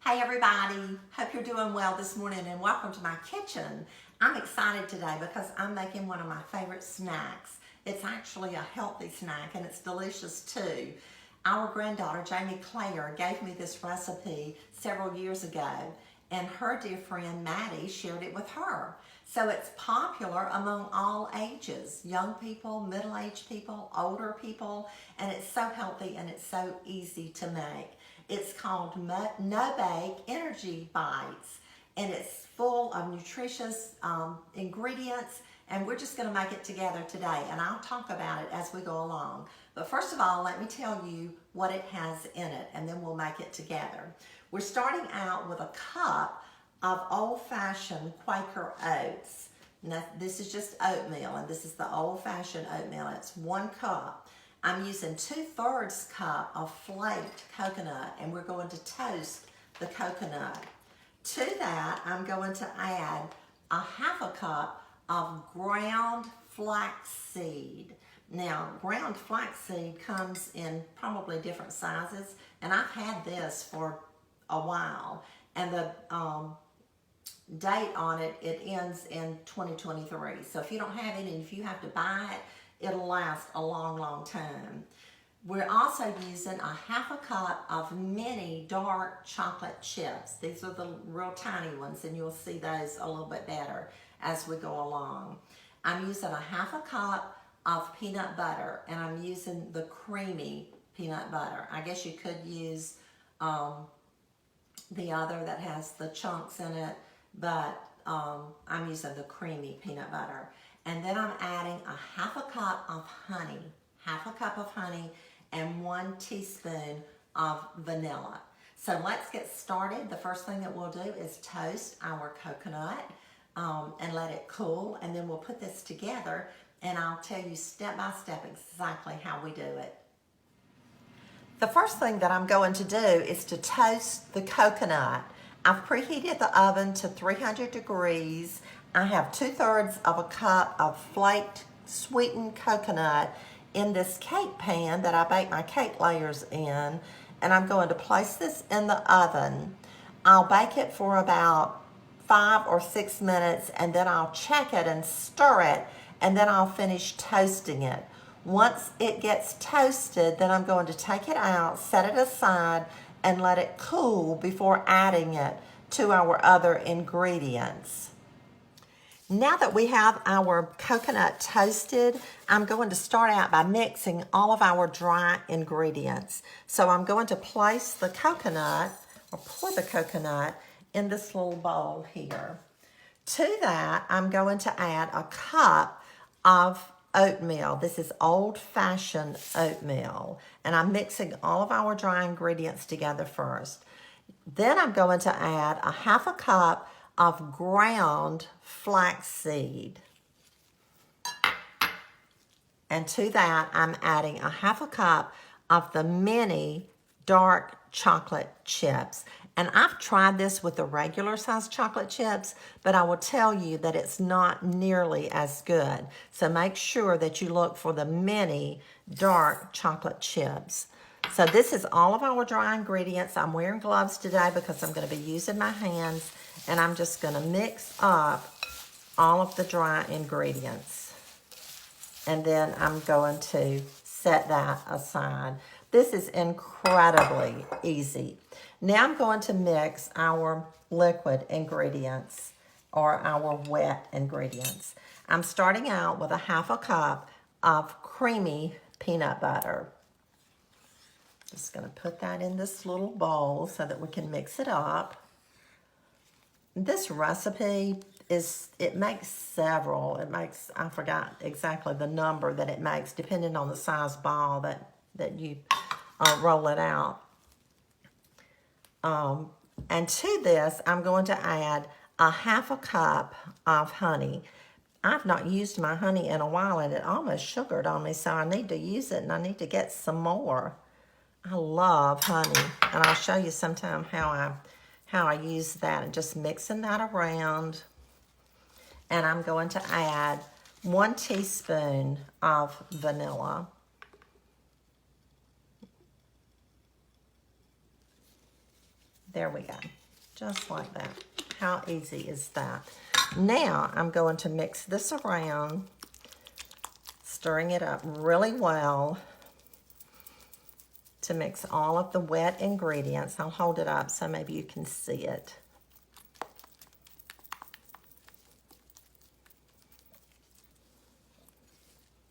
Hey everybody, hope you're doing well this morning and welcome to my kitchen. I'm excited today because I'm making one of my favorite snacks. It's actually a healthy snack and it's delicious too. Our granddaughter Jamie Claire gave me this recipe several years ago and her dear friend Maddie shared it with her. So it's popular among all ages, young people, middle-aged people, older people, and it's so healthy and it's so easy to make. It's called No Bake Energy Bites, and it's full of nutritious ingredients, and we're just going to make it together today, and I'll talk about it as we go along. But first of all, let me tell you what it has in it, and then we'll make it together. We're starting out with a cup of old-fashioned Quaker oats. Now, this is just oatmeal, and this is the old-fashioned oatmeal. It's 1 cup. I'm using 2/3 cup of flaked coconut, and we're going to toast the coconut. To that, I'm going to add a 1/2 cup of ground flaxseed. Now, ground flaxseed comes in probably different sizes, and I've had this for a while, and the date on it, it ends in 2023. So if you don't have it and if you have to buy it, it'll last a long, long time. We're also using a 1/2 cup of mini dark chocolate chips. These are the real tiny ones, and you'll see those a little bit better as we go along. I'm using a 1/2 cup of peanut butter, and I'm using the creamy peanut butter. I guess you could use the other that has the chunks in it, but I'm using the creamy peanut butter. And then I'm adding a 1/2 cup of honey, 1/2 cup of honey, and 1 teaspoon of vanilla. So let's get started. The first thing that we'll do is toast our coconut and let it cool, and then we'll put this together, and I'll tell you step by step exactly how we do it. The first thing that I'm going to do is to toast the coconut. I've preheated the oven to 300 degrees. I have 2/3 of a cup of flaked sweetened coconut in this cake pan that I bake my cake layers in, and I'm going to place this in the oven. I'll bake it for about 5 or 6 minutes, and then I'll check it and stir it, and then I'll finish toasting it. Once it gets toasted, then I'm going to take it out, set it aside, and let it cool before adding it to our other ingredients. Now that we have our coconut toasted, I'm going to start out by mixing all of our dry ingredients. So I'm going to place the coconut, or pour the coconut, in this little bowl here. To that, I'm going to add a cup of oatmeal. This is old-fashioned oatmeal, and I'm mixing all of our dry ingredients together first. Then I'm going to add a 1/2 cup of ground flaxseed. And to that, I'm adding a 1/2 cup of the mini dark chocolate chips. And I've tried this with the regular size chocolate chips, but I will tell you that it's not nearly as good. So make sure that you look for the mini dark chocolate chips. So this is all of our dry ingredients. I'm wearing gloves today because I'm going to be using my hands, and I'm just going to mix up all of the dry ingredients. And then I'm going to set that aside. This is incredibly easy. Now I'm going to mix our liquid ingredients, or our wet ingredients. I'm starting out with a 1/2 cup of creamy peanut butter. Just going to put that in this little bowl so that we can mix it up. This recipe it makes several. I forgot exactly the number that it makes, depending on the size ball that you roll it out. And to this, I'm going to add a 1/2 cup of honey. I've not used my honey in a while, and it almost sugared on me, so I need to use it, and I need to get some more. I love honey, and I'll show you sometime how I use that, and just mixing that around. And I'm going to add 1 teaspoon of vanilla. There we go. Just like that. How easy is that? Now I'm going to mix this around, stirring it up really well to mix all of the wet ingredients. I'll hold it up so maybe you can see it.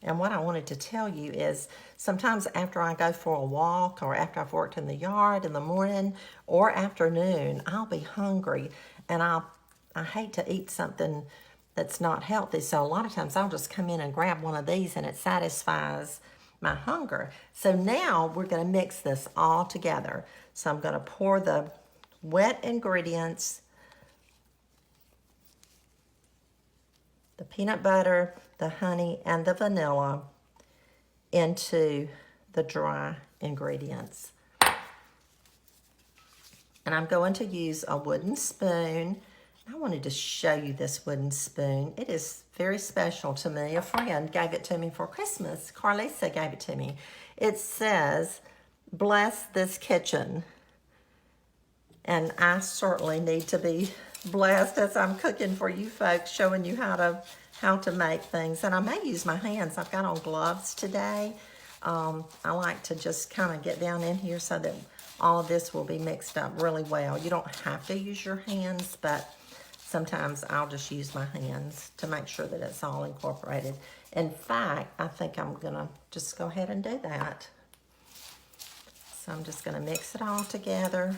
And what I wanted to tell you is sometimes after I go for a walk or after I've worked in the yard in the morning or afternoon, I'll be hungry and I hate to eat something that's not healthy. So a lot of times I'll just come in and grab one of these and it satisfies my hunger. So now we're going to mix this all together. So I'm going to pour the wet ingredients, the peanut butter, the honey, and the vanilla into the dry ingredients. And I'm going to use a wooden spoon. I wanted to show you this wooden spoon. It is very special to me. A friend gave it to me for Christmas. Carlisa gave it to me. It says, "Bless this kitchen." And I certainly need to be blessed as I'm cooking for you folks, showing you how to make things. And I may use my hands. I've got on gloves today. I like to just kind of get down in here so that all of this will be mixed up really well. You don't have to use your hands, but sometimes I'll just use my hands to make sure that it's all incorporated. In fact, I think I'm gonna just go ahead and do that. So I'm just gonna mix it all together,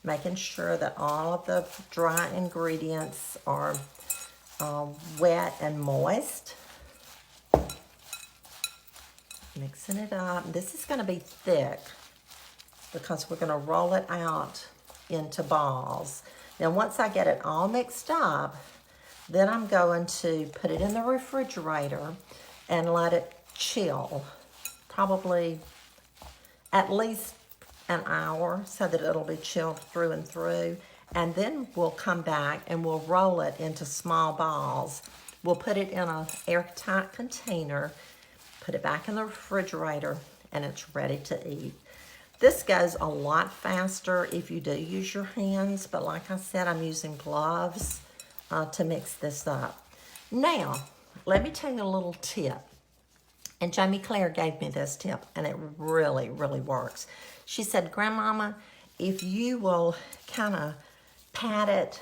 making sure that all of the dry ingredients are wet and moist. Mixing it up. This is going to be thick because we're going to roll it out into balls. Now once I get it all mixed up, then I'm going to put it in the refrigerator and let it chill, probably at least an hour so that it'll be chilled through and through. And then we'll come back and we'll roll it into small balls. We'll put it in an airtight container, put it back in the refrigerator, and it's ready to eat. This goes a lot faster if you do use your hands, but like I said, I'm using gloves to mix this up. Now, let me tell you a little tip. And Jamie Claire gave me this tip, and it really, really works. She said, "Grandmama, if you will kind of pat it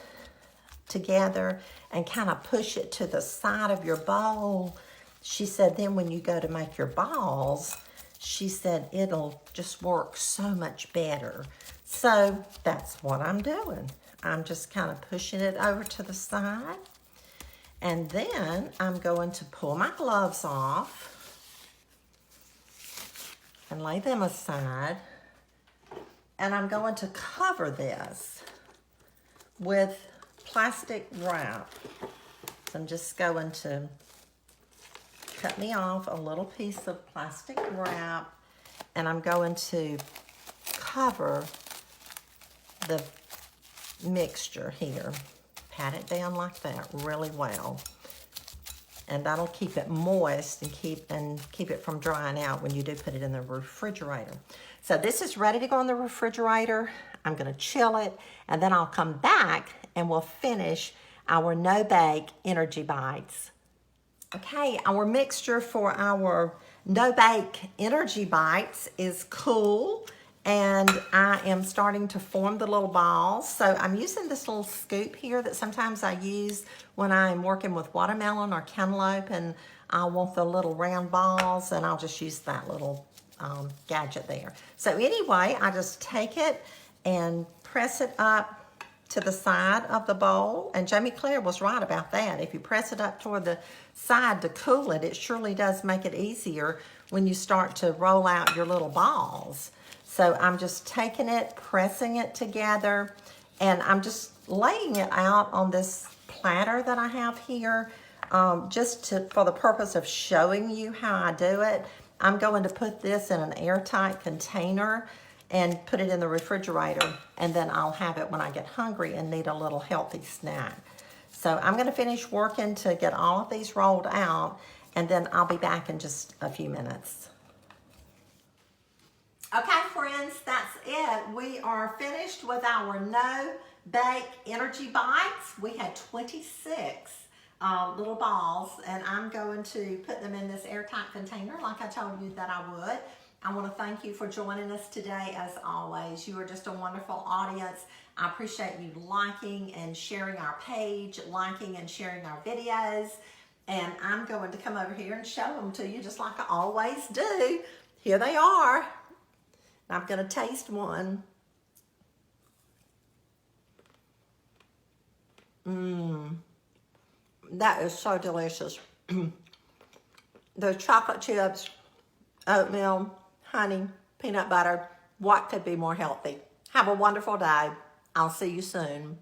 together and kind of push it to the side of your bowl," she said, "then when you go to make your balls," she said, "it'll just work so much better." So that's what I'm doing. I'm just kind of pushing it over to the side. And then I'm going to pull my gloves off and lay them aside. And I'm going to cover this with plastic wrap. So I'm just going to cut me off a little piece of plastic wrap, and I'm going to cover the mixture here. Pat it down like that really well. And that'll keep it moist and keep it from drying out when you do put it in the refrigerator. So this is ready to go in the refrigerator. I'm gonna chill it, and then I'll come back and we'll finish our no-bake energy bites. Okay, our mixture for our no-bake energy bites is cool, and I am starting to form the little balls. So I'm using this little scoop here that sometimes I use when I'm working with watermelon or cantaloupe, and I want the little round balls, and I'll just use that little gadget there. So anyway, I just take it and press it up to the side of the bowl, and Jamie Claire was right about that. If you press it up toward the side to cool it, it surely does make it easier when you start to roll out your little balls. So I'm just taking it, pressing it together, and I'm just laying it out on this platter that I have here, for the purpose of showing you how I do it. I'm going to put this in an airtight container and put it in the refrigerator, and then I'll have it when I get hungry and need a little healthy snack. So I'm gonna finish working to get all of these rolled out, and then I'll be back in just a few minutes. Okay, friends, that's it. We are finished with our no bake energy bites. We had 26 little balls, and I'm going to put them in this airtight container like I told you that I would. I want to thank you for joining us today as always. You are just a wonderful audience. I appreciate you liking and sharing our page, liking and sharing our videos. And I'm going to come over here and show them to you just like I always do. Here they are. I'm going to taste one. That is so delicious. Those chocolate chips, oatmeal, honey, peanut butter. What could be more healthy? Have a wonderful day. I'll see you soon.